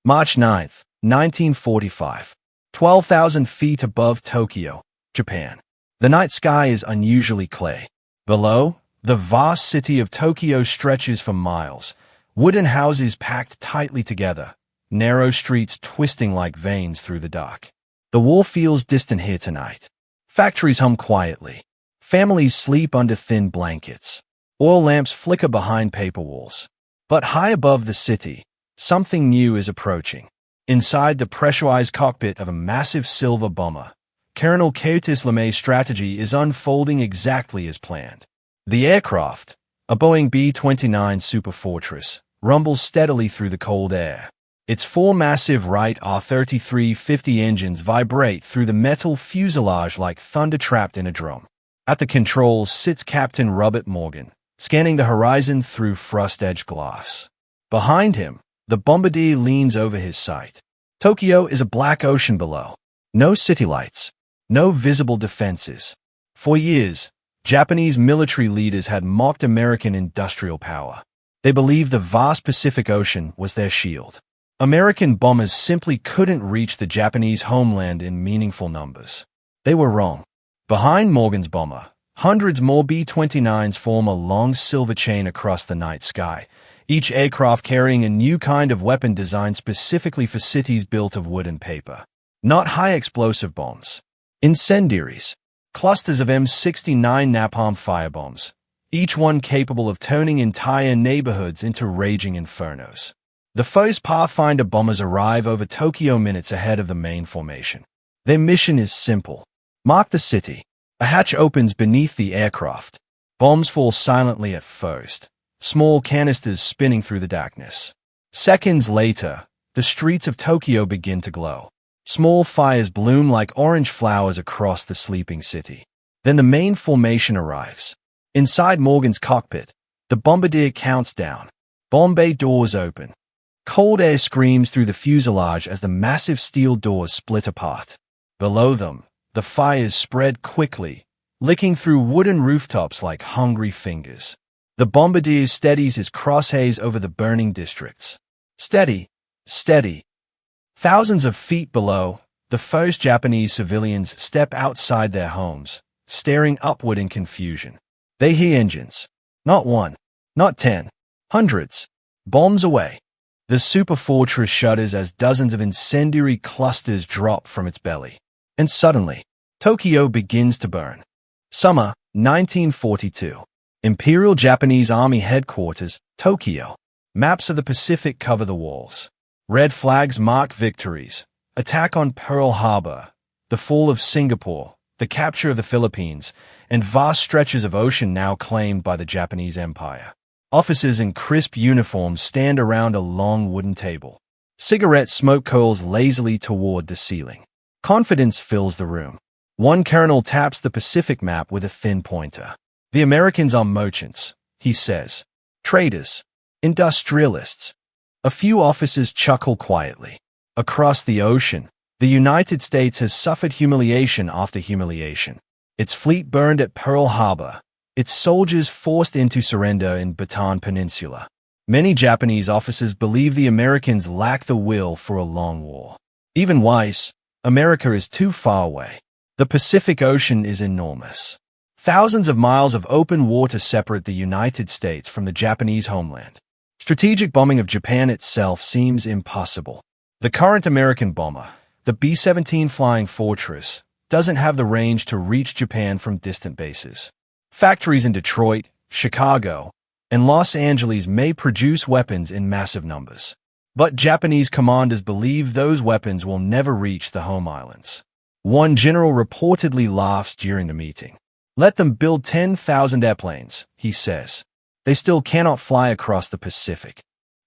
March 9, 1945. 12,000 feet above Tokyo, Japan. The night sky is unusually clear. Below, the vast city of Tokyo stretches for miles, wooden houses packed tightly together, narrow streets twisting like veins through the dark. The war feels distant here tonight. Factories hum quietly. Families sleep under thin blankets. Oil lamps flicker behind paper walls. But high above the city, something new is approaching. Inside the pressurized cockpit of a massive silver bomber, Colonel Curtis LeMay's strategy is unfolding exactly as planned. The aircraft, a Boeing B-29 Superfortress, rumbles steadily through the cold air. Its four massive Wright R-3350 engines vibrate through the metal fuselage like thunder trapped in a drum. At the controls sits Captain Robert Morgan, scanning the horizon through frost-edged glass. Behind him, the bombardier leans over his sight. Tokyo is a black ocean below. No city lights. No visible defenses. For years, Japanese military leaders had mocked American industrial power. They believed the vast Pacific Ocean was their shield. American bombers simply couldn't reach the Japanese homeland in meaningful numbers. They were wrong. Behind Morgan's bomber, hundreds more B-29s form a long silver chain across the night sky, each aircraft carrying a new kind of weapon designed specifically for cities built of wood and paper. Not high-explosive bombs. Incendiaries. Clusters of M69 napalm firebombs, each one capable of turning entire neighborhoods into raging infernos. The first Pathfinder bombers arrive over Tokyo minutes ahead of the main formation. Their mission is simple. Mark the city. A hatch opens beneath the aircraft. Bombs fall silently at first, small canisters spinning through the darkness. Seconds later, the streets of Tokyo begin to glow. Small fires bloom like orange flowers across the sleeping city. Then the main formation arrives. Inside Morgan's cockpit, the bombardier counts down. Bomb bay doors open. Cold air screams through the fuselage as the massive steel doors split apart. Below them, the fires spread quickly, licking through wooden rooftops like hungry fingers. The bombardier steadies his crosshairs over the burning districts. Steady, steady. Thousands of feet below, the first Japanese civilians step outside their homes, staring upward in confusion. They hear engines. Not one, not 10, hundreds. Bombs away. The Superfortress shudders as dozens of incendiary clusters drop from its belly. And suddenly, Tokyo begins to burn. Summer, 1942. Imperial Japanese Army Headquarters, Tokyo. Maps of the Pacific cover the walls. Red flags mark victories. Attack on Pearl Harbor, the fall of Singapore, the capture of the Philippines, and vast stretches of ocean now claimed by the Japanese Empire. Officers in crisp uniforms stand around a long wooden table. Cigarette smoke curls lazily toward the ceiling. Confidence fills the room. One colonel taps the Pacific map with a thin pointer. The Americans are merchants, he says. Traders. Industrialists. A few officers chuckle quietly. Across the ocean, the United States has suffered humiliation after humiliation. Its fleet burned at Pearl Harbor. Its soldiers forced into surrender in Bataan Peninsula. Many Japanese officers believe the Americans lack the will for a long war. Even Weiss, America is too far away. The Pacific Ocean is enormous. Thousands of miles of open water separate the United States from the Japanese homeland. Strategic bombing of Japan itself seems impossible. The current American bomber, the B-17 Flying Fortress, doesn't have the range to reach Japan from distant bases. Factories in Detroit, Chicago, and Los Angeles may produce weapons in massive numbers. But Japanese commanders believe those weapons will never reach the home islands. One general reportedly laughs during the meeting. Let them build 10,000 airplanes, he says. They still cannot fly across the Pacific.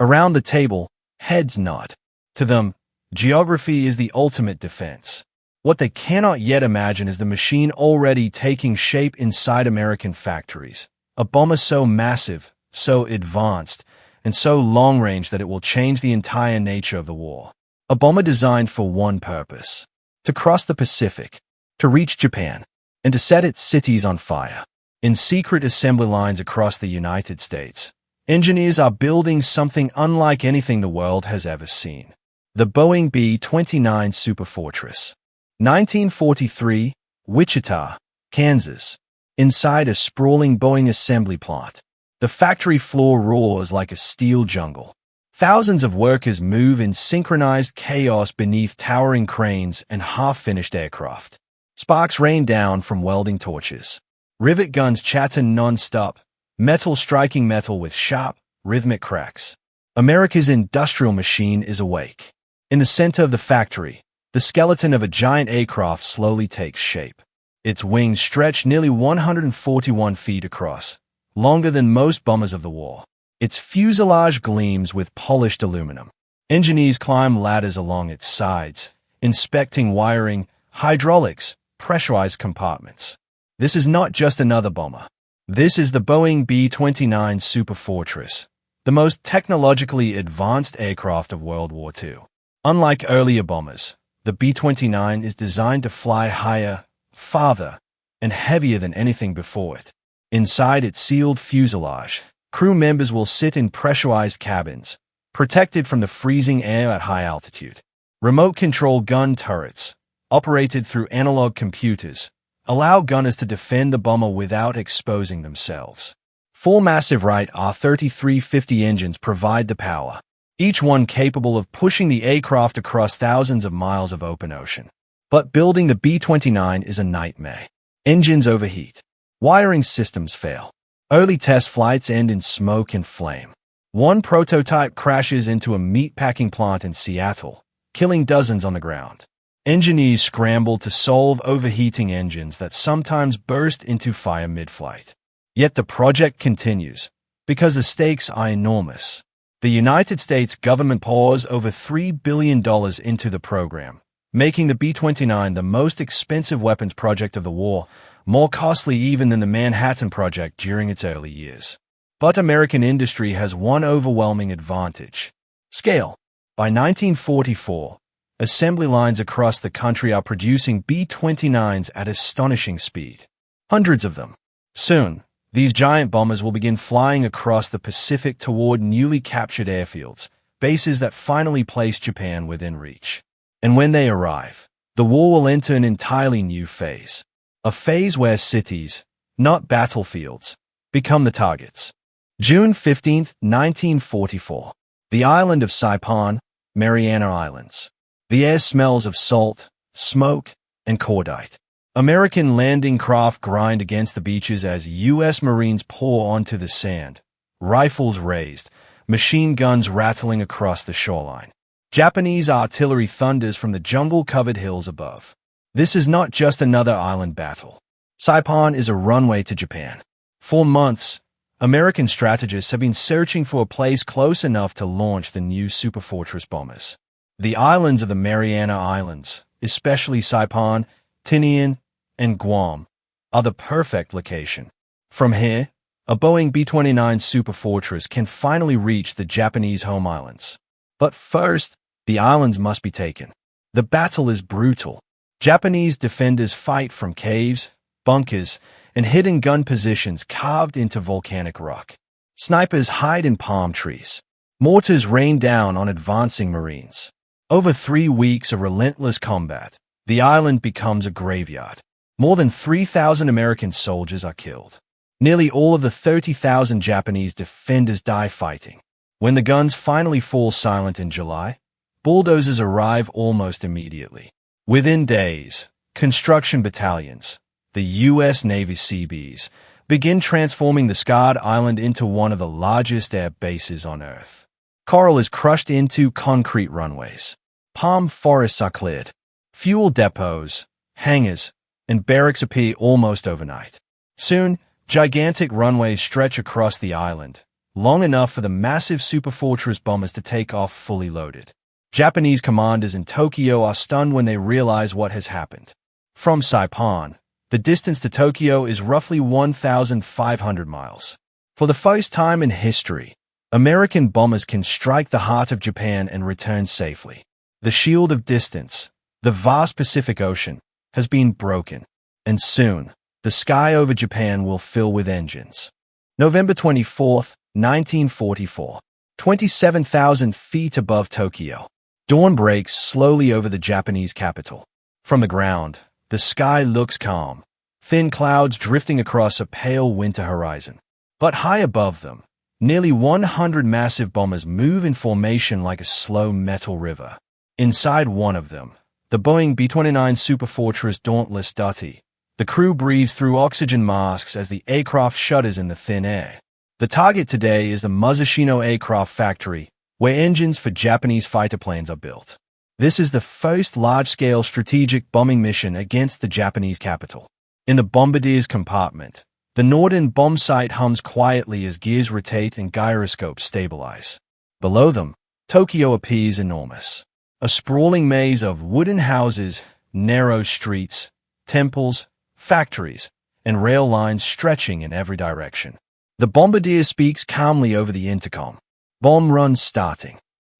Around the table, heads nod. To them, geography is the ultimate defense. What they cannot yet imagine is the machine already taking shape inside American factories. A bomber so massive, so advanced, and so long-range that it will change the entire nature of the war. A bomber designed for one purpose: to cross the Pacific, to reach Japan, and to set its cities on fire. In secret assembly lines across the United States, engineers are building something unlike anything the world has ever seen. The Boeing B-29 Superfortress. 1943, Wichita, Kansas. Inside a sprawling Boeing assembly plant, the factory floor roars like a steel jungle. Thousands of workers move in synchronized chaos beneath towering cranes and half-finished aircraft. Sparks rain down from welding torches. Rivet guns chatter non-stop, metal striking metal with sharp, rhythmic cracks. America's industrial machine is awake. In the center of the factory, the skeleton of a giant aircraft slowly takes shape. Its wings stretch nearly 141 feet across, longer than most bombers of the war. Its fuselage gleams with polished aluminum. Engineers climb ladders along its sides, inspecting wiring, hydraulics, pressurized compartments. This is not just another bomber. This is the Boeing B-29 Superfortress, the most technologically advanced aircraft of World War II. Unlike earlier bombers, the B-29 is designed to fly higher, farther, and heavier than anything before it. Inside its sealed fuselage, crew members will sit in pressurized cabins, protected from the freezing air at high altitude. Remote-control gun turrets, operated through analog computers, allow gunners to defend the bomber without exposing themselves. Four massive Wright R-3350 engines provide the power, each one capable of pushing the aircraft across thousands of miles of open ocean. But building the B-29 is a nightmare. Engines overheat. Wiring systems fail. Early test flights end in smoke and flame. One prototype crashes into a meatpacking plant in Seattle, killing dozens on the ground. Engineers scramble to solve overheating engines that sometimes burst into fire mid-flight. Yet the project continues, because the stakes are enormous. The United States government pours over $3 billion into the program, making the B-29 the most expensive weapons project of the war, more costly even than the Manhattan Project during its early years. But American industry has one overwhelming advantage: scale. By 1944, assembly lines across the country are producing B-29s at astonishing speed. Hundreds of them. Soon, these giant bombers will begin flying across the Pacific toward newly captured airfields, bases that finally place Japan within reach. And when they arrive, the war will enter an entirely new phase. A phase where cities, not battlefields, become the targets. June 15, 1944. The island of Saipan, Mariana Islands. The air smells of salt, smoke, and cordite. American landing craft grind against the beaches as U.S. Marines pour onto the sand, rifles raised, machine guns rattling across the shoreline. Japanese artillery thunders from the jungle-covered hills above. This is not just another island battle. Saipan is a runway to Japan. For months, American strategists have been searching for a place close enough to launch the new Superfortress bombers. The islands of the Mariana Islands, especially Saipan, Tinian, and Guam, are the perfect location. From here, a Boeing B-29 Superfortress can finally reach the Japanese home islands. But first, the islands must be taken. The battle is brutal. Japanese defenders fight from caves, bunkers, and hidden gun positions carved into volcanic rock. Snipers hide in palm trees. Mortars rain down on advancing Marines. Over 3 weeks of relentless combat, the island becomes a graveyard. More than 3,000 American soldiers are killed. Nearly all of the 30,000 Japanese defenders die fighting. When the guns finally fall silent in July, bulldozers arrive almost immediately. Within days, construction battalions, the U.S. Navy Seabees, begin transforming the scarred island into one of the largest air bases on Earth. Coral is crushed into concrete runways. Palm forests are cleared. Fuel depots, hangars, and barracks appear almost overnight. Soon, gigantic runways stretch across the island, long enough for the massive Superfortress bombers to take off fully loaded. Japanese commanders in Tokyo are stunned when they realize what has happened. From Saipan, the distance to Tokyo is roughly 1,500 miles. For the first time in history, American bombers can strike the heart of Japan and return safely. The shield of distance, the vast Pacific Ocean, has been broken, and soon, the sky over Japan will fill with engines. November 24, 1944. 27,000 feet above Tokyo. Dawn breaks slowly over the Japanese capital. From the ground, the sky looks calm, thin clouds drifting across a pale winter horizon. But high above them, nearly 100 massive bombers move in formation like a slow metal river. Inside one of them, the Boeing B-29 Superfortress Dauntless Duty, the crew breathes through oxygen masks as the aircraft shudders in the thin air. The target today is the Musashino Aircraft Factory, where engines for Japanese fighter planes are built. This is the first large-scale strategic bombing mission against the Japanese capital. In the bombardier's compartment, the Norden bomb sight hums quietly as gears rotate and gyroscopes stabilize. Below them, Tokyo appears enormous. A sprawling maze of wooden houses, narrow streets, temples, factories, and rail lines stretching in every direction. The bombardier speaks calmly over the intercom. Bomb runs starting.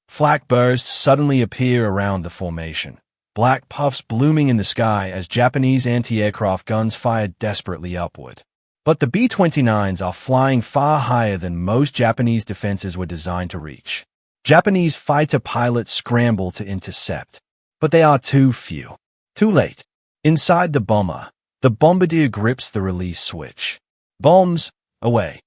Flak bursts suddenly appear around the formation, black puffs blooming in the sky as Japanese anti-aircraft guns fire desperately upward. But the B-29s are flying far higher than most Japanese defenses were designed to reach. Japanese fighter pilots scramble to intercept, but they are too few. Too late. Inside the bomber, the bombardier grips the release switch. Bombs, away.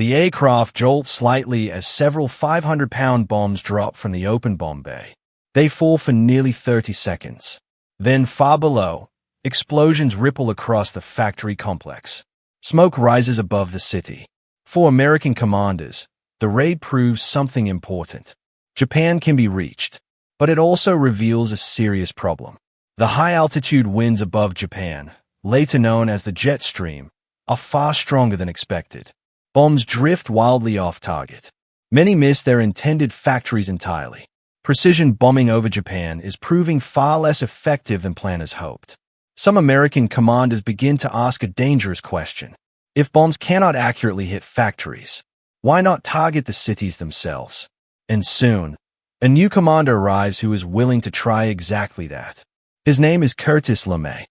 The aircraft jolts slightly as several 500-pound bombs drop from the open bomb bay. They fall for nearly 30 seconds. Then, far below, explosions ripple across the factory complex. Smoke rises above the city. For American commanders, the raid proves something important. Japan can be reached, but it also reveals a serious problem. The high-altitude winds above Japan, later known as the jet stream, are far stronger than expected. Bombs drift wildly off target. Many miss their intended factories entirely. Precision bombing over Japan is proving far less effective than planners hoped. Some American commanders begin to ask a dangerous question. If bombs cannot accurately hit factories, why not target the cities themselves? And soon, a new commander arrives who is willing to try exactly that. His name is Curtis LeMay.